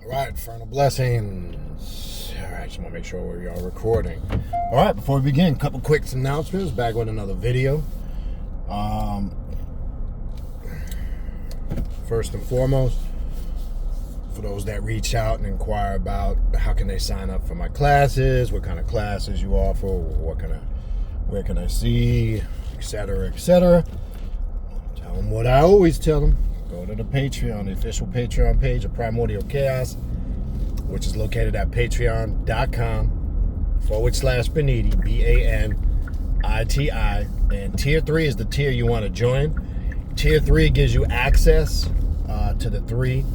All right, infernal blessings. All right, just want to make sure we are recording. All right, before we begin, a couple quick announcements. Back with another video. First and foremost, for those that reach out and inquire about how can they sign up for my classes, what kind of classes you offer, where can I see, etc., etc. Tell them what I always tell them. Go to the Patreon, the official Patreon page of Primordial Chaos, which is located at patreon.com/Baniti, B-A-N-I-T-I. And Tier 3 is the tier you want to join. Tier 3 gives you access to the 3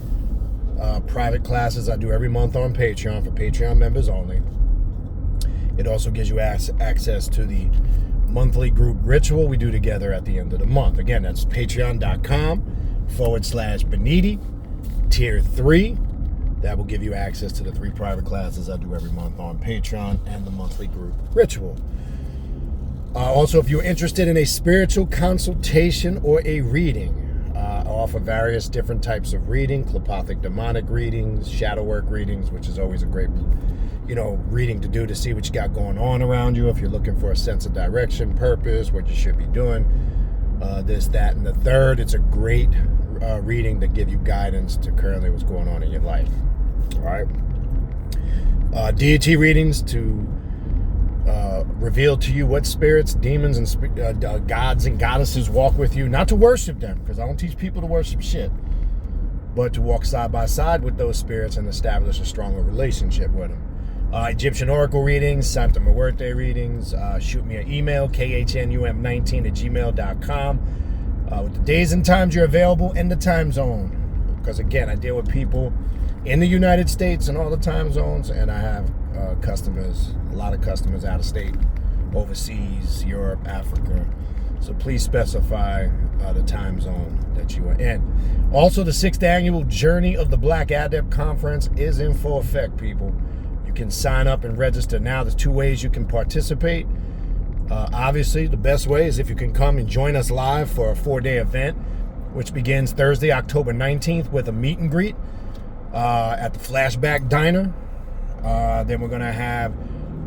private classes I do every month on Patreon for Patreon members only. It also gives you access to the monthly group ritual we do together at the end of the month. Again, that's patreon.com/Baniti, Tier 3. That will give you access to the 3 private classes I do every month on Patreon and the monthly group ritual. Also, if you're interested in a spiritual consultation or a reading, I offer various different types of reading: telepathic demonic readings, shadow work readings, which is always a great reading to do to see what you got going on around you. If you're looking for a sense of direction, purpose, what you should be doing, this, that, and the third. It's a great reading to give you guidance to currently what's going on in your life. All right. Deity readings to reveal to you what spirits, demons, and gods and goddesses walk with you. Not to worship them, because I don't teach people to worship shit, but to walk side by side with those spirits and establish a stronger relationship with them. Egyptian oracle readings, Santa Muerte readings. Shoot me an email, khnum19@gmail.com, with the days and times you're available and the time zone. Because again, I deal with people in the United States and all the time zones, and I have customers, a lot of customers out of state, overseas, Europe, Africa. So please specify the time zone that you are in. Also, the 6th annual Journey of the Black Adept Conference is in full effect, people. You can sign up and register now. There's 2 ways you can participate. Obviously, the best way is if you can come and join us live for a 4-day event, which begins Thursday, October 19th, with a meet and greet at the Flashback Diner. Then we're going to have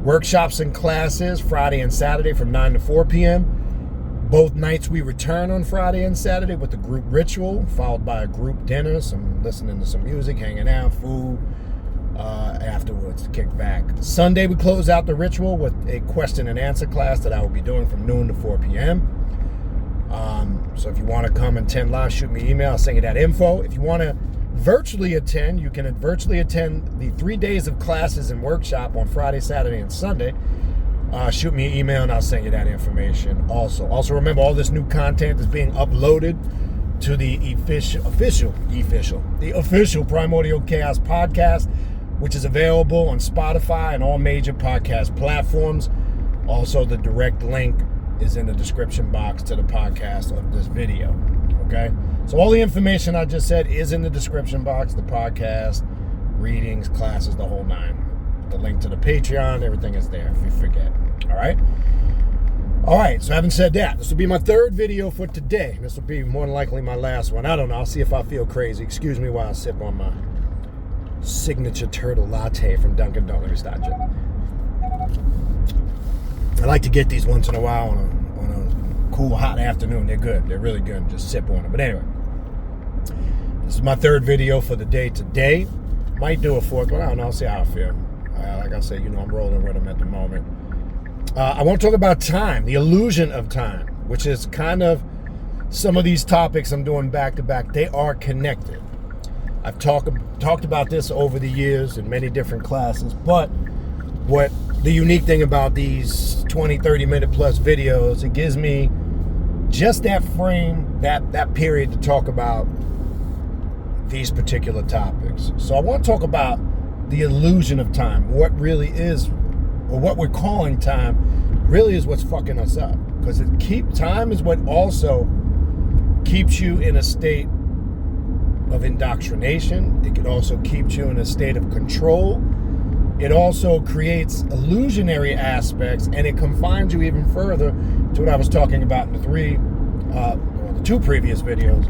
workshops and classes Friday and Saturday from 9 to 4 p.m. Both nights we return on Friday and Saturday with the group ritual, followed by a group dinner, some listening to some music, hanging out, food, afterwards to kick back. Sunday we close out the ritual with a question and answer class that I will be doing from noon to 4 p.m. So if you want to come and attend live, shoot me an email. I'll send you that info. If you want to virtually attend, you can virtually attend the 3 days of classes and workshop on Friday, Saturday, and Sunday. Shoot me an email and I'll send you that information also. Also remember, all this new content is being uploaded to the official Primordial Chaos podcast, which is available on Spotify and all major podcast platforms. Also, the direct link is in the description box to the podcast of this video. Okay? So all the information I just said is in the description box, the podcast, readings, classes, the whole 9. The link to the Patreon, everything is there if you forget. All right? All right, so having said that, this will be my 3rd video for today. This will be more than likely my last one. I don't know. I'll see if I feel crazy. Excuse me while I sip on my signature turtle latte from Dunkin' Donuts. Let me start you. I like to get these once in a while on a cool, hot afternoon. They're good. They're really good. Just sip on them. But anyway, this is my 3rd video for the day today. Might do a 4th, but I don't know. I'll see how I feel. Like I said, I'm rolling with them at the moment. I want to talk about time, the illusion of time, which is kind of some of these topics I'm doing back to back. They are connected. I've talked about this over the years in many different classes, but what the unique thing about these 20, 30 minute plus videos, it gives me just that frame, that period to talk about these particular topics. So I want to talk about the illusion of time, what really is, or what we're calling time, really is what's fucking us up. Because time is what also keeps you in a state of indoctrination. It can also keep you in a state of control. It also creates illusionary aspects, and it confines you even further to what I was talking about in the 2 previous videos,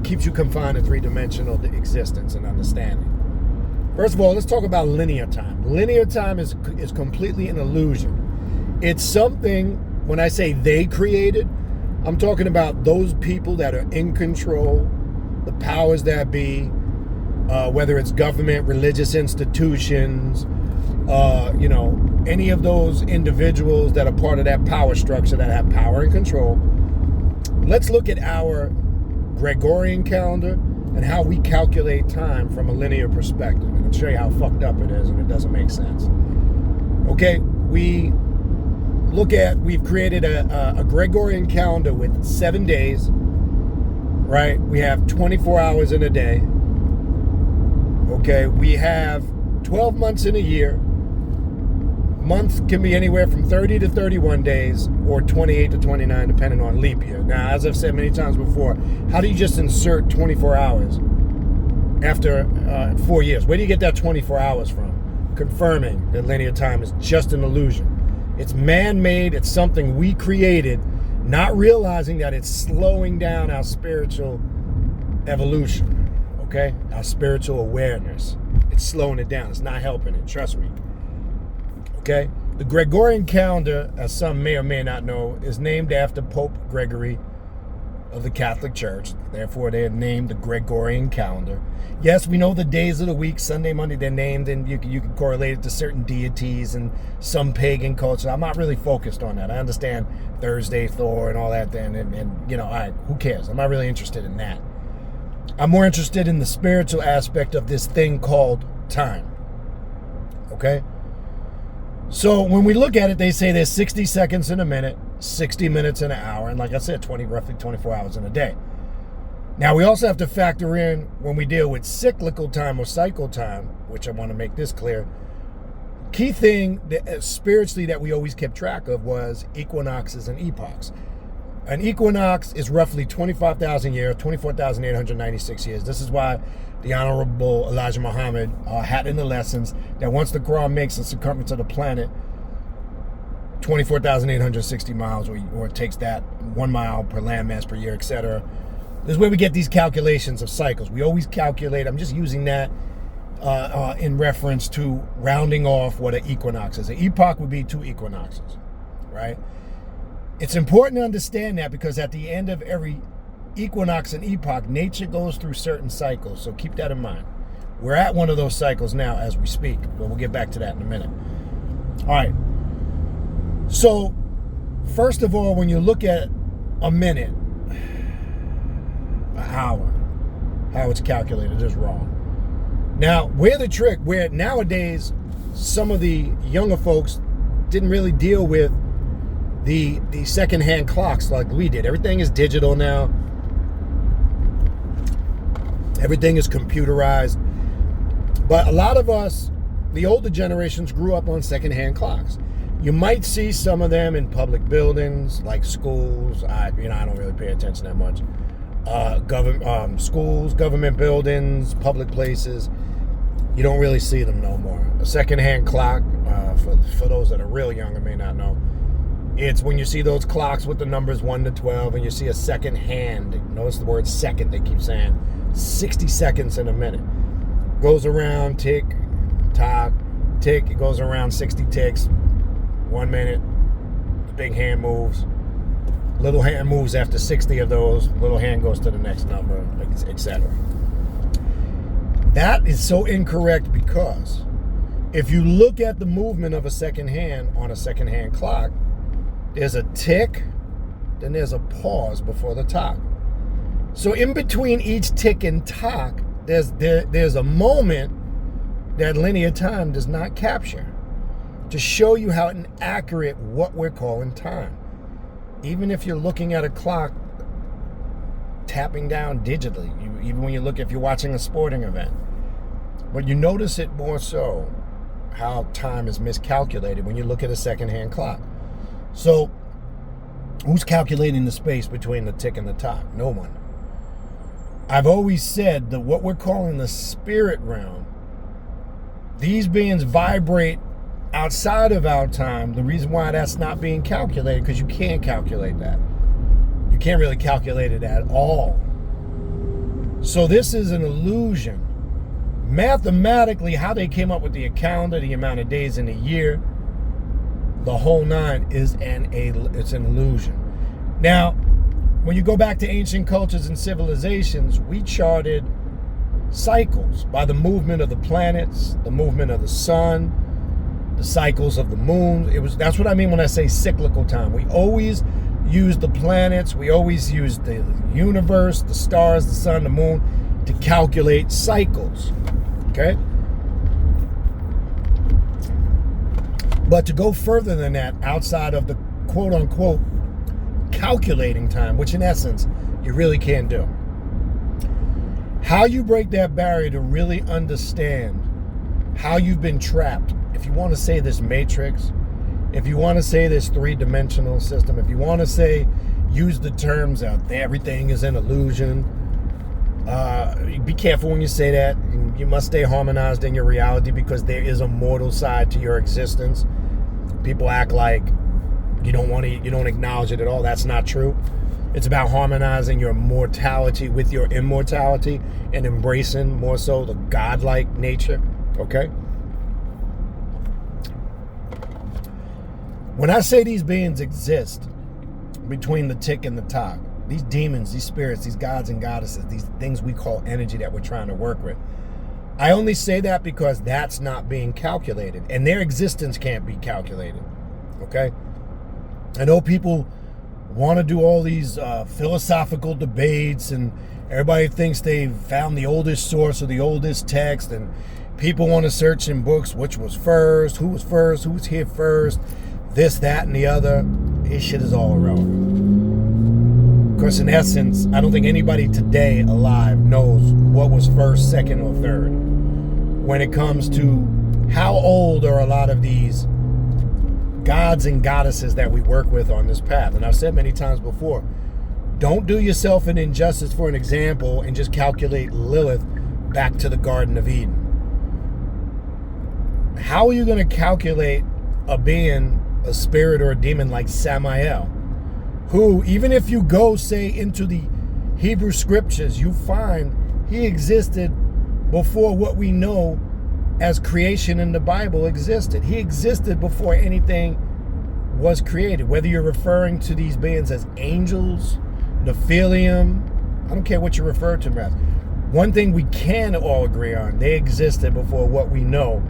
keeps you confined to three-dimensional existence and understanding. First of all, let's talk about linear time. Linear time is completely an illusion. It's something, when I say they created, I'm talking about those people that are in control, the powers that be, whether it's government, religious institutions, any of those individuals that are part of that power structure that have power and control. Let's look at our Gregorian calendar and how we calculate time from a linear perspective. And I'll show you how fucked up it is and it doesn't make sense. Okay, we've created a Gregorian calendar with 7 days, right? We have 24 hours in a day. Okay, we have 12 months in a year. Months can be anywhere from 30 to 31 days or 28 to 29 depending on leap year. Now, as I've said many times before, how do you just insert 24 hours after 4 years? Where do you get that 24 hours from? Confirming that linear time is just an illusion. It's man-made, it's something we created, not realizing that it's slowing down our spiritual evolution, okay? Our spiritual awareness. It's slowing it down, it's not helping it, trust me. Okay, the Gregorian calendar, as some may or may not know, is named after Pope Gregory of the Catholic Church. Therefore, they are named the Gregorian calendar. Yes, we know the days of the week, Sunday, Monday, they're named, and you can correlate it to certain deities and some pagan culture. I'm not really focused on that. I understand Thursday, Thor, and all that, and all right, who cares? I'm not really interested in that. I'm more interested in the spiritual aspect of this thing called time. Okay? So when we look at it, they say there's 60 seconds in a minute, 60 minutes in an hour, and like I said, roughly 24 hours in a day. Now, we also have to factor in when we deal with cyclical time or cycle time, which I want to make this clear. Key thing that, spiritually, that we always kept track of was equinoxes and epochs. An equinox is roughly 25,000 years, 24,896 years. This is why the Honorable Elijah Muhammad had in the lessons that once the Quran makes the circumference of the planet 24,860 miles, or it takes that 1 mile per landmass per year, etc. This is where we get these calculations of cycles. We always calculate, I'm just using that in reference to rounding off what an equinox is. An epoch would be 2 equinoxes, right? It's important to understand that because at the end of every equinox and epoch, nature goes through certain cycles. So keep that in mind. We're at one of those cycles now as we speak, but we'll get back to that in a minute. All right. So first of all, when you look at a minute, an hour, how it's calculated is wrong. Now, where nowadays some of the younger folks didn't really deal with the second-hand clocks like we did. Everything is digital now. Everything is computerized. But a lot of us, the older generations, grew up on second-hand clocks. You might see some of them in public buildings like schools. I don't really pay attention that much. Schools, government buildings, public places. You don't really see them no more. A second-hand clock, for those that are real young and may not know, it's when you see those clocks with the numbers 1 to 12 and you see a second hand. Notice the word second, they keep saying. 60 seconds in a minute. Goes around, tick, tock, tick. It goes around 60 ticks. 1 minute. The big hand moves. Little hand moves after 60 of those. Little hand goes to the next number, etc. That is so incorrect because if you look at the movement of a second hand on a second hand clock, there's a tick, then there's a pause before the tock. So in between each tick and tock, there's a moment that linear time does not capture to show you how inaccurate what we're calling time. Even if you're looking at a clock tapping down digitally, even when if you're watching a sporting event, but you notice it more so how time is miscalculated when you look at a second-hand clock. So who's calculating the space between the tick and the tock? No one. I've always said that what we're calling the spirit realm, these beings vibrate outside of our time. The reason why that's not being calculated, because you can't calculate that. You can't really calculate it at all. So this is an illusion. Mathematically, how they came up with the calendar, the amount of days in a year, the whole nine is it's an illusion. Now, when you go back to ancient cultures and civilizations, we charted cycles by the movement of the planets, the movement of the sun, the cycles of the moon. That's what I mean when I say cyclical time. We always use the planets, we always use the universe, the stars, the sun, the moon to calculate cycles. Okay? But to go further than that, outside of the quote unquote calculating time, which in essence you really can't do. How you break that barrier to really understand how you've been trapped. If you want to say this matrix, if you want to say this three-dimensional system, if you want to say, use the terms out there, everything is an illusion. Be careful when you say that. You must stay harmonized in your reality, because there is a mortal side to your existence. People act like you don't acknowledge it at all. That's not true. It's about harmonizing your mortality with your immortality and embracing more so the godlike nature. Okay? When I say these beings exist between the tick and the tock, these demons, these spirits, these gods and goddesses, these things we call energy that we're trying to work with, I only say that because that's not being calculated, and their existence can't be calculated. Okay? I know people want to do all these philosophical debates, and everybody thinks they've found the oldest source or the oldest text, and people want to search in books which was first, who was here first, this, that, and the other. This shit is all irrelevant. Because in essence, I don't think anybody today alive knows what was first, second, or third when it comes to how old are a lot of these gods and goddesses that we work with on this path. And I've said many times before, don't do yourself an injustice for an example and just calculate Lilith back to the Garden of Eden. How are you going to calculate a being, a spirit or a demon like Samael, who, even if you go, say, into the Hebrew scriptures, you find he existed before what we know as creation in the Bible existed. He existed before anything was created. Whether you're referring to these beings as angels, Nephilim, I don't care what you refer to them as. One thing we can all agree on, they existed before what we know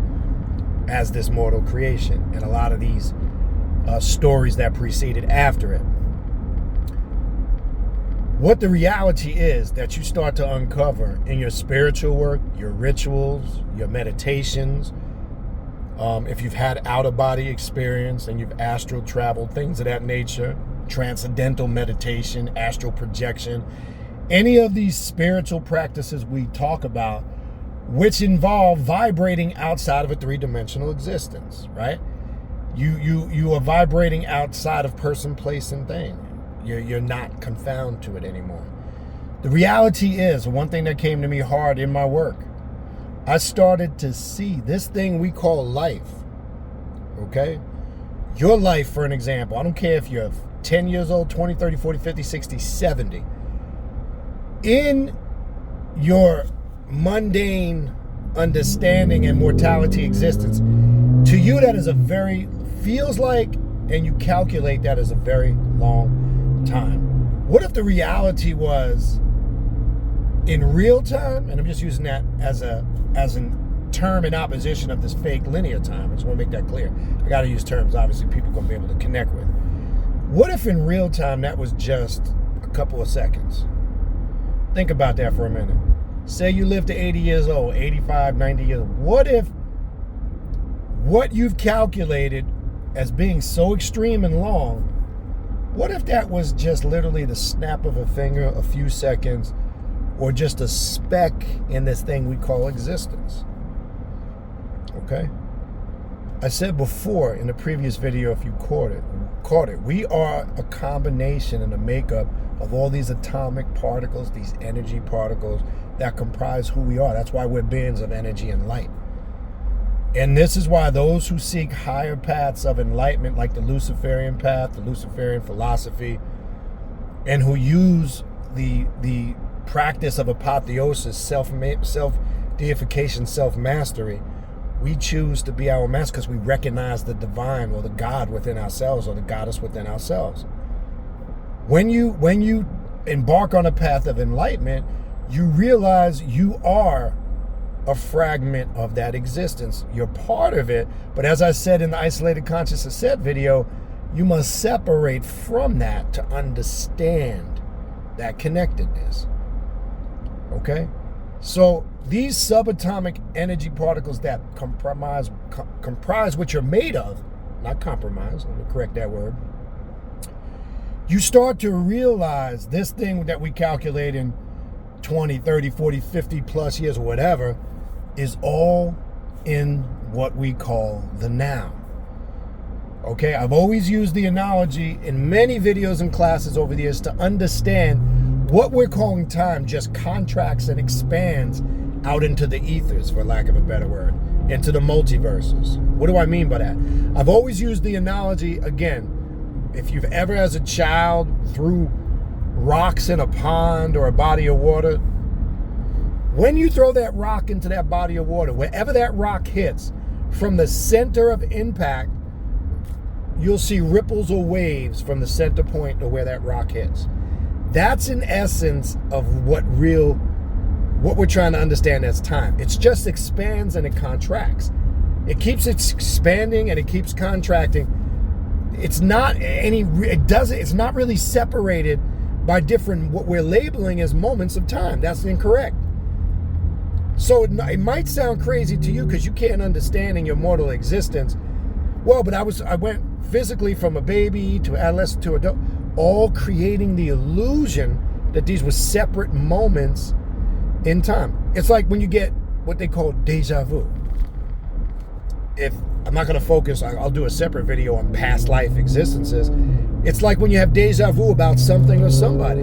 as this mortal creation, and a lot of these stories that preceded after it. What the reality is that you start to uncover in your spiritual work, your rituals, your meditations, if you've had out-of-body experience and you've astral traveled, things of that nature, transcendental meditation, astral projection, any of these spiritual practices we talk about, which involve vibrating outside of a three-dimensional existence, right? You are vibrating outside of person, place, and thing. You're not confounded to it anymore. The reality is, one thing that came to me hard in my work, I started to see this thing we call life, okay? Your life, for an example, I don't care if you're 10 years old, 20, 30, 40, 50, 60, 70. In your mundane understanding and mortality existence, to you that is feels like, and you calculate that as a very long time. What if the reality was in real time, and I'm just using that as a term in opposition of this fake linear time. I just want to make that clear. I got to use terms obviously people are going to be able to connect with. What if in real time that was just a couple of seconds? Think about that for a minute. Say you live to 80 years old, 85, 90 years old. What if what you've calculated as being so extreme and long, what if that was just literally the snap of a finger, a few seconds, or just a speck in this thing we call existence? Okay? I said before in the previous video, if you caught it, we are a combination and a makeup of all these atomic particles, these energy particles that comprise who we are. That's why we're beings of energy and light. And this is why those who seek higher paths of enlightenment, like the Luciferian path, the Luciferian philosophy, and who use the practice of apotheosis, self-deification, self-mastery, we choose to be our master because we recognize the divine or the God within ourselves or the goddess within ourselves. When you embark on a path of enlightenment, you realize you are a fragment of that existence. You're part of it, but as I said in the Isolated Consciousness Set video, you must separate from that to understand that connectedness. Okay? So these subatomic energy particles that comprise what you're made of, not compromise, let me correct that word. You start to realize this thing that we calculate in 20, 30, 40, 50 plus years or whatever is all in what we call the now. Okay, I've always used the analogy in many videos and classes over the years to understand what we're calling time just contracts and expands out into the ethers, for lack of a better word, into the multiverses. What do I mean by that? I've always used the analogy, again, if you've ever as a child threw rocks in a pond or a body of water, when you throw that rock into that body of water, wherever that rock hits, from the center of impact, you'll see ripples or waves from the center point to where that rock hits. That's in essence of what we're trying to understand as time. It just expands and it contracts. It keeps expanding and it keeps contracting. It's not really separated by different, what we're labeling as moments of time. That's incorrect. So it might sound crazy to you because you can't understand in your mortal existence. Well, but I went physically from a baby to adolescent to adult, all creating the illusion that these were separate moments in time. It's like when you get what they call deja vu. If I'm not going to focus, I'll do a separate video on past life existences. It's like when you have deja vu about something or somebody.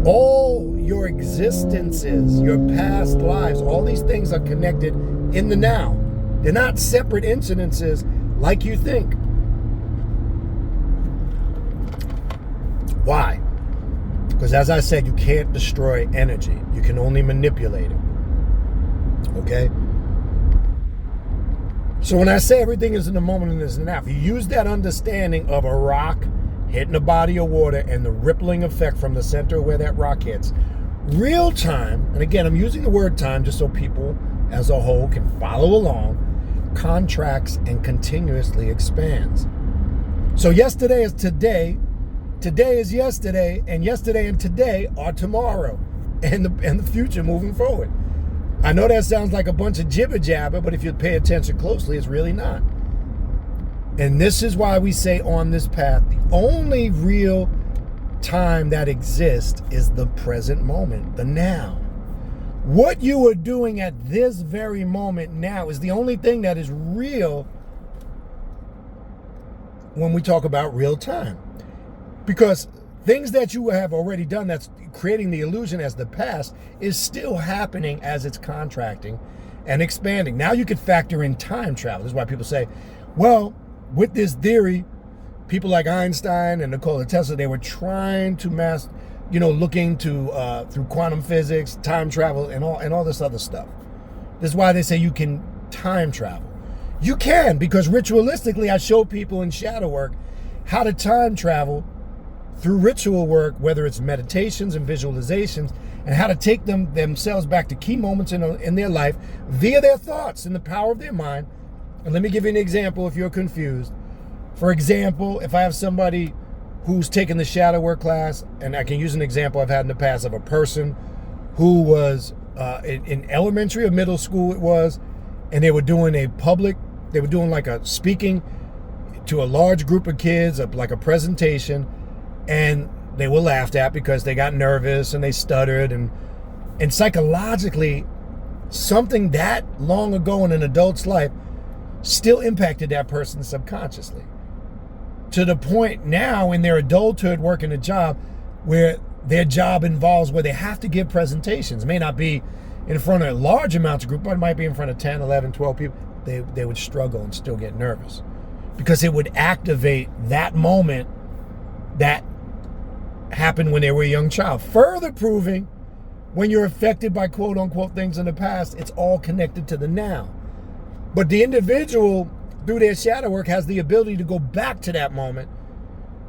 All your existences, your past lives, all these things are connected in the now. They're not separate incidences like you think. Why? Because as I said, you can't destroy energy. You can only manipulate it. Okay? So when I say everything is in the moment and is now, if you use that understanding of a rock hitting a body of water and the rippling effect from the center where that rock hits, real time, and again, I'm using the word time just so people as a whole can follow along, contracts and continuously expands. So yesterday is today, today is yesterday, and yesterday and today are tomorrow, and the future moving forward. I know that sounds like a bunch of jibber jabber, but if you pay attention closely, it's really not. And this is why we say on this path, the only real time that exists is the present moment, the now. What you are doing at this very moment now is the only thing that is real when we talk about real time. Because things that you have already done that's creating the illusion as the past is still happening as it's contracting and expanding. Now you could factor in time travel. This is why people say, well, with this theory, people like Einstein and Nikola Tesla, they were trying to looking to through quantum physics, time travel, and all this other stuff. This is why they say you can time travel. You can, because ritualistically, I show people in shadow work how to time travel through ritual work, whether it's meditations and visualizations, and how to take themselves back to key moments in their life via their thoughts and the power of their mind. And let me give you an example if you're confused. For example, if I have somebody who's taken the shadow work class, and I can use an example I've had in the past of a person who was in elementary or middle school it was, and they were doing like a speaking to a large group of kids, like a presentation, and they were laughed at because they got nervous and they stuttered, and psychologically, something that long ago in an adult's life still impacted that person subconsciously. To the point now in their adulthood working a job where their job involves where they have to give presentations. It may not be in front of a large amounts of group, but it might be in front of 10, 11, 12 people. They would struggle and still get nervous because it would activate that moment that happened when they were a young child. Further proving when you're affected by quote unquote things in the past, it's all connected to the now. But the individual, through their shadow work, has the ability to go back to that moment,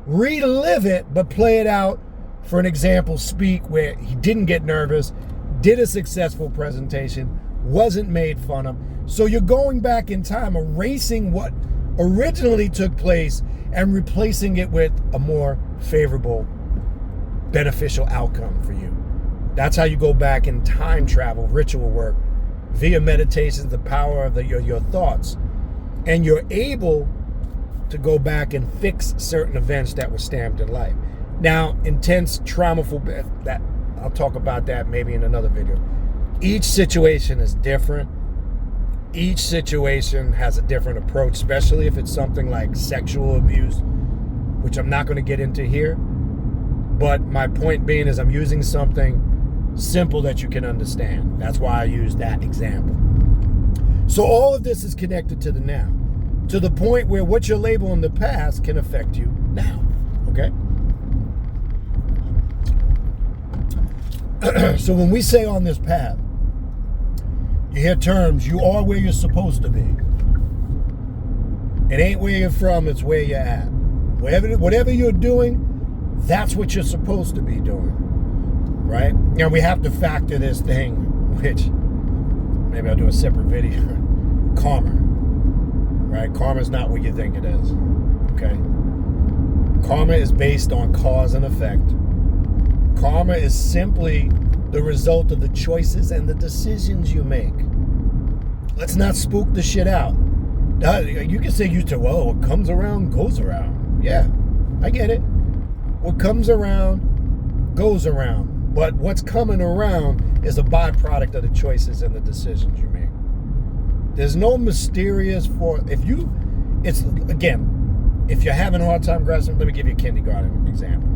relive it, but play it out. For an example, speak where he didn't get nervous, did a successful presentation, wasn't made fun of. So you're going back in time, erasing what originally took place and replacing it with a more favorable, beneficial outcome for you. That's how you go back in time travel, ritual work, via meditations, the power of your thoughts. And you're able to go back and fix certain events that were stamped in life. Now, intense traumaful, that I'll talk about that maybe in another video. Each situation is different. Each situation has a different approach, especially if it's something like sexual abuse, which I'm not going to get into here. But my point being is I'm using something simple that you can understand. That's why I use that example. So all of this is connected to the now, to the point where what you label in the past can affect you now, okay? So when we say on this path, you hear terms, you are where you're supposed to be. It ain't where you're from, it's where you're at. Whatever you're doing, that's what you're supposed to be doing, right? Now we have to factor this thing, which maybe I'll do a separate video, karma, right? Karma is not what you think it is, okay? Karma is based on cause and effect. Karma is simply the result of the choices and the decisions you make. Let's not spook the shit out. You can say well, what comes around goes around. Yeah, I get it. What comes around goes around. But what's coming around is a byproduct of the choices and the decisions you make. There's no mysterious if you're having a hard time grasping, let me give you a kindergarten example.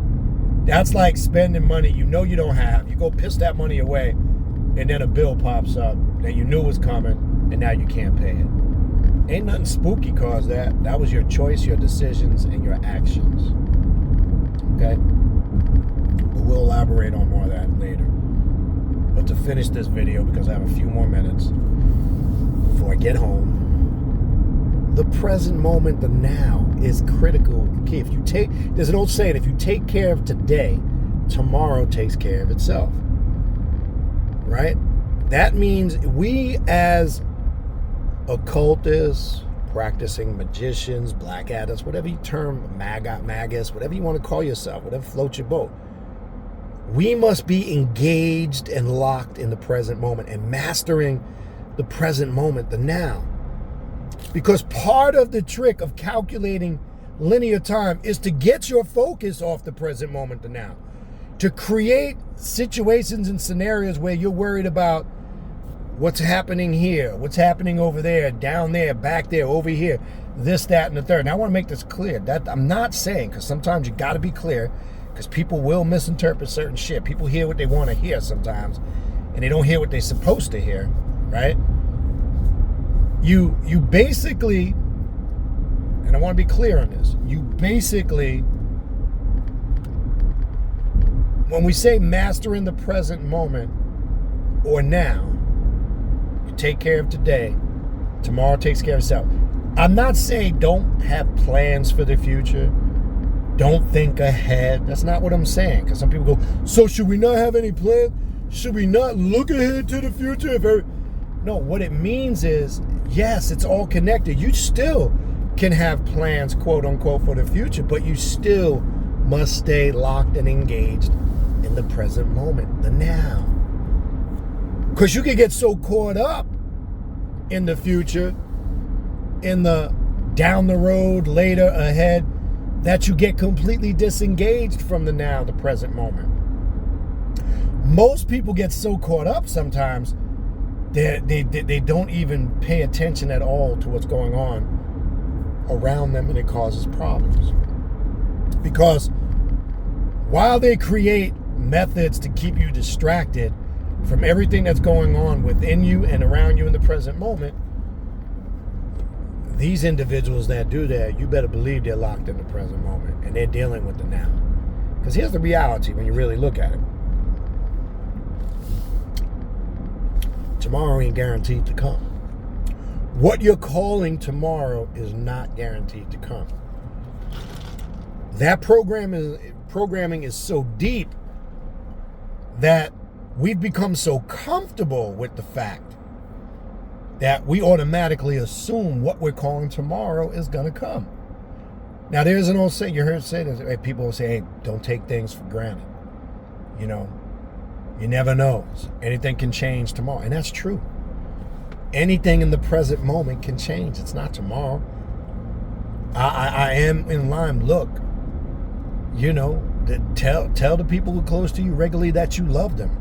That's like spending money you know you don't have. You go piss that money away, and then a bill pops up that you knew was coming, and now you can't pay it. Ain't nothing spooky caused that. That was your choice, your decisions, and your actions. Okay? But we'll elaborate on more of that later. But to finish this video, because I have a few more minutes before I get home, the present moment, the now, is critical. Okay, there's an old saying, if you take care of today, tomorrow takes care of itself. Right? That means we as occultists, practicing magicians, black artists, whatever you term, magus, whatever you want to call yourself, whatever floats your boat, we must be engaged and locked in the present moment and mastering the present moment, the now. Because part of the trick of calculating linear time is to get your focus off the present moment, the now. To create situations and scenarios where you're worried about what's happening here, what's happening over there, down there, back there, over here, this, that, and the third. Now I want to make this clear. That I'm not saying, because sometimes you got to be clear, because people will misinterpret certain shit. People hear what they want to hear sometimes, and they don't hear what they're supposed to hear, right? You basically, and I want to be clear on this, you basically, when we say mastering the present moment or now, you take care of today, tomorrow takes care of itself. I'm not saying don't have plans for the future, don't think ahead. That's not what I'm saying, because some people go, so should we not have any plans? Should we not look ahead to the future? No, what it means is, yes, it's all connected. You still can have plans, quote unquote, for the future, but you still must stay locked and engaged in the present moment, the now. Because you can get so caught up in the future, in the down the road, later, ahead, that you get completely disengaged from the now, the present moment. Most people get so caught up sometimes they don't even pay attention at all to what's going on around them, and it causes problems. Because while they create methods to keep you distracted from everything that's going on within you and around you in the present moment, these individuals that do that, you better believe they're locked in the present moment and they're dealing with the now. Because here's the reality when you really look at it. Tomorrow ain't guaranteed to come. What you're calling tomorrow is not guaranteed to come. That programming is so deep that we've become so comfortable with the fact that we automatically assume what we're calling tomorrow is going to come. Now, there's an old saying, you heard say this, people will say, hey, don't take things for granted. You know, you never know. Anything can change tomorrow. And that's true. Anything in the present moment can change. It's not tomorrow. I am in line. Look, you know, tell the people who are close to you regularly that you love them.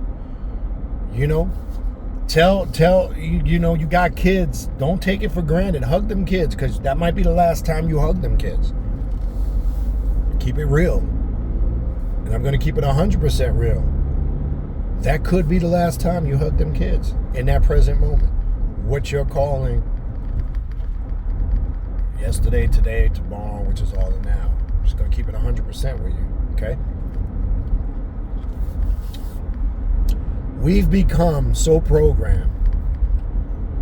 You know, tell you know, you got kids. Don't take it for granted. Hug them kids, because that might be the last time you hug them kids. Keep it real. And I'm going to keep it 100% real. That could be the last time you hug them kids in that present moment. What you're calling yesterday, today, tomorrow, which is all the now. I'm just going to keep it 100% with you, okay? We've become so programmed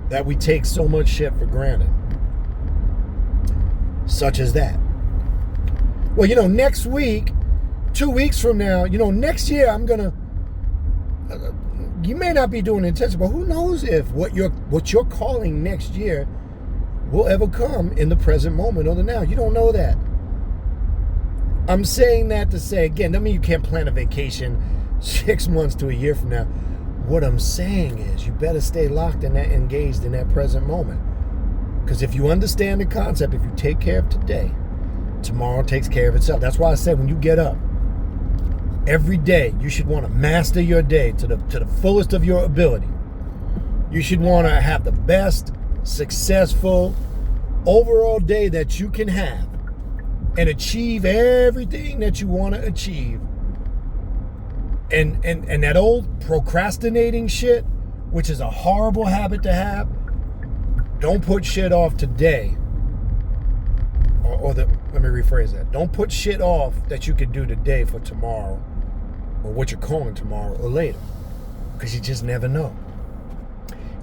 that we take so much shit for granted. Such as that. Well, you know, next week, 2 weeks from now, you know, next year I'm going to, you may not be doing it intentionally, but who knows if what you're calling next year will ever come in the present moment or the now. You don't know that. I'm saying that to say, again, doesn't mean you can't plan a vacation 6 months to a year from now. What I'm saying is you better stay locked in that, engaged in that present moment. Because if you understand the concept, if you take care of today, tomorrow takes care of itself. That's why I said when you get up, every day you should want to master your day to the fullest of your ability. You should want to have the best, successful, overall day that you can have and achieve everything that you want to achieve. And that old procrastinating shit, which is a horrible habit to have, don't put shit off today. Let me rephrase that. Don't put shit off that you could do today for tomorrow, or what you're calling tomorrow or later, because you just never know.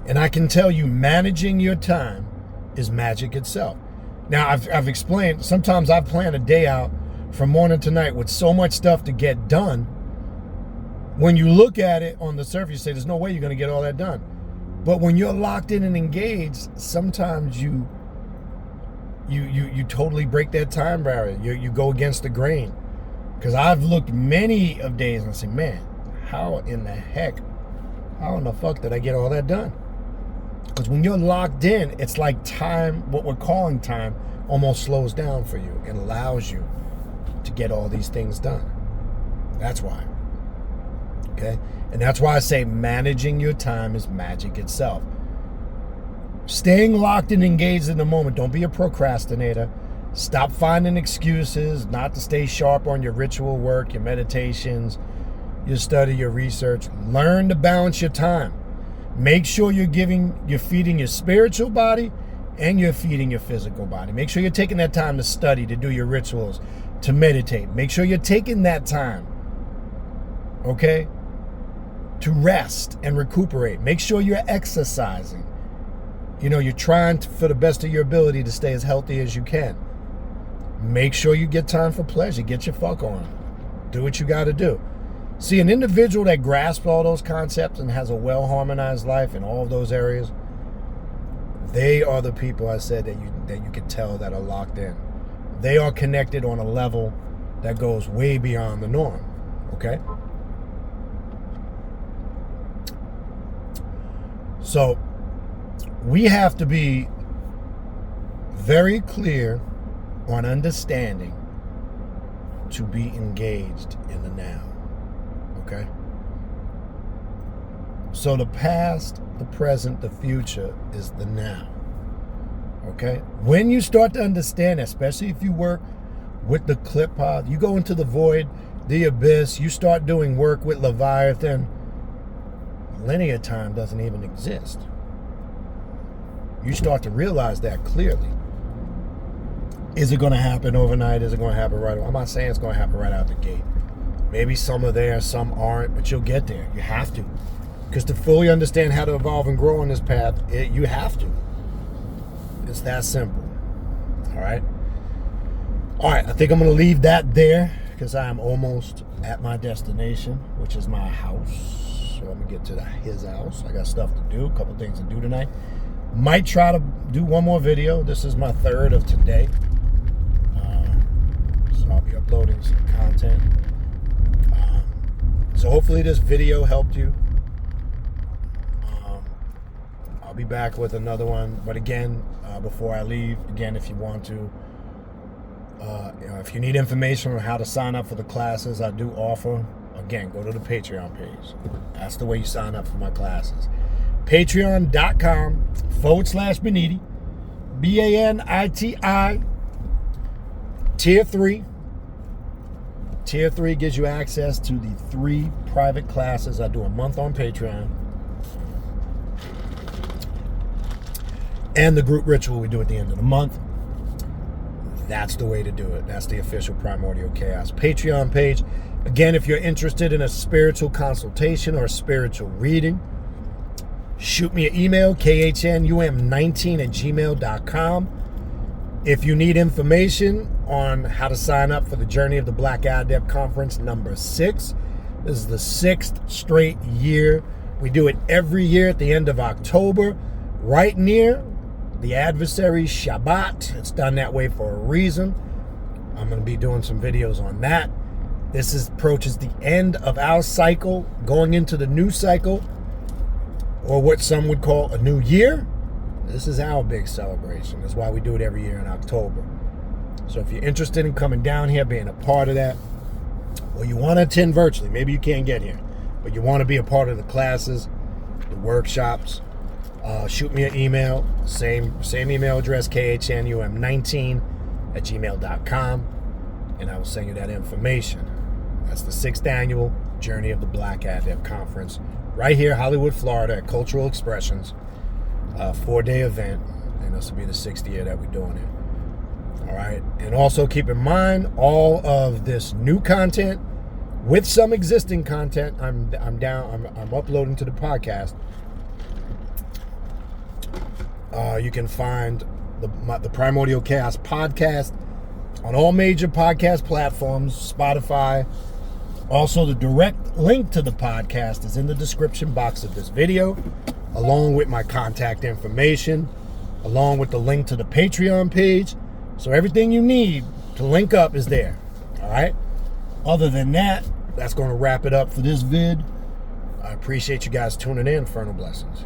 And I can tell you, managing your time is magic itself. Now, I've explained, sometimes I plan a day out from morning to night with so much stuff to get done. When you look at it on the surface, you say, there's no way you're going to get all that done. But when you're locked in and engaged, sometimes you totally break that time barrier. You go against the grain. Because I've looked many of days and say, man, how in the fuck did I get all that done? Because when you're locked in, it's like time, what we're calling time, almost slows down for you and allows you to get all these things done. That's why. Okay? And that's why I say managing your time is magic itself. Staying locked and engaged in the moment. Don't be a procrastinator. Stop finding excuses not to stay sharp on your ritual work, your meditations, your study, your research. Learn to balance your time. Make sure you're feeding your spiritual body and you're feeding your physical body. Make sure you're taking that time to study, to do your rituals, to meditate. Make sure you're taking that time, okay, to rest and recuperate. Make sure you're exercising. You know, you're trying for the best of your ability to stay as healthy as you can. Make sure you get time for pleasure. Get your fuck on. Do what you got to do. See, an individual that grasps all those concepts and has a well-harmonized life in all of those areas, they are the people I said that you can tell that are locked in. They are connected on a level that goes way beyond the norm. Okay? So, we have to be very clear on understanding to be engaged in the now. Okay? So the past, the present, the future is the now. Okay? When you start to understand, especially if you work with the clip pod, you go into the void, the abyss, you start doing work with Leviathan, linear time doesn't even exist. You start to realize that clearly. Is it going to happen overnight? Is it going to happen right away? I'm not saying it's going to happen right out the gate. Maybe some are there, some aren't, but you'll get there. You have to. Because to fully understand how to evolve and grow on this path, you have to. It's that simple. All right? All right, I think I'm going to leave that there because I am almost at my destination, which is my house. So let me get to his house. I got stuff to do, a couple things to do tonight. Might try to do one more video. This is my third of today. So I'll be uploading some content. So hopefully this video helped you. I'll be back with another one. But again, before I leave, again, if you want to, if you need information on how to sign up for the classes I do offer, again, go to the Patreon page. That's the way you sign up for my classes. Patreon.com/Baniti, BANITI, Tier 3. Tier 3 gives you access to the 3 private classes I do a month on Patreon. And the group ritual we do at the end of the month. That's the way to do it. That's the official Primordial Chaos Patreon page. Again, if you're interested in a spiritual consultation or a spiritual reading, shoot me an email, khnum19@gmail.com. If you need information on how to sign up for the Journey of the Black Adept Conference number 6, this is the 6th straight year. We do it every year at the end of October, right near the adversary's Shabbat. It's done that way for a reason. I'm going to be doing some videos on that. This approaches the end of our cycle, going into the new cycle, or what some would call a new year. This is our big celebration. That's why we do it every year in October. So if you're interested in coming down here, being a part of that, or you want to attend virtually, maybe you can't get here, but you want to be a part of the classes, the workshops, shoot me an email, same email address, khnum19@gmail.com, and I will send you that information. That's the 6th annual Journey of the Black Adept Conference, right here, Hollywood, Florida, at Cultural Expressions. 4-day event, and this will be the 6th year that we're doing it. All right, and also keep in mind all of this new content with some existing content. I'm uploading to the podcast. You can find the Primordial Chaos podcast on all major podcast platforms, Spotify. Also, the direct link to the podcast is in the description box of this video, along with my contact information, along with the link to the Patreon page. So everything you need to link up is there. All right? Other than that, that's going to wrap it up for this vid. I appreciate you guys tuning in. Infernal blessings.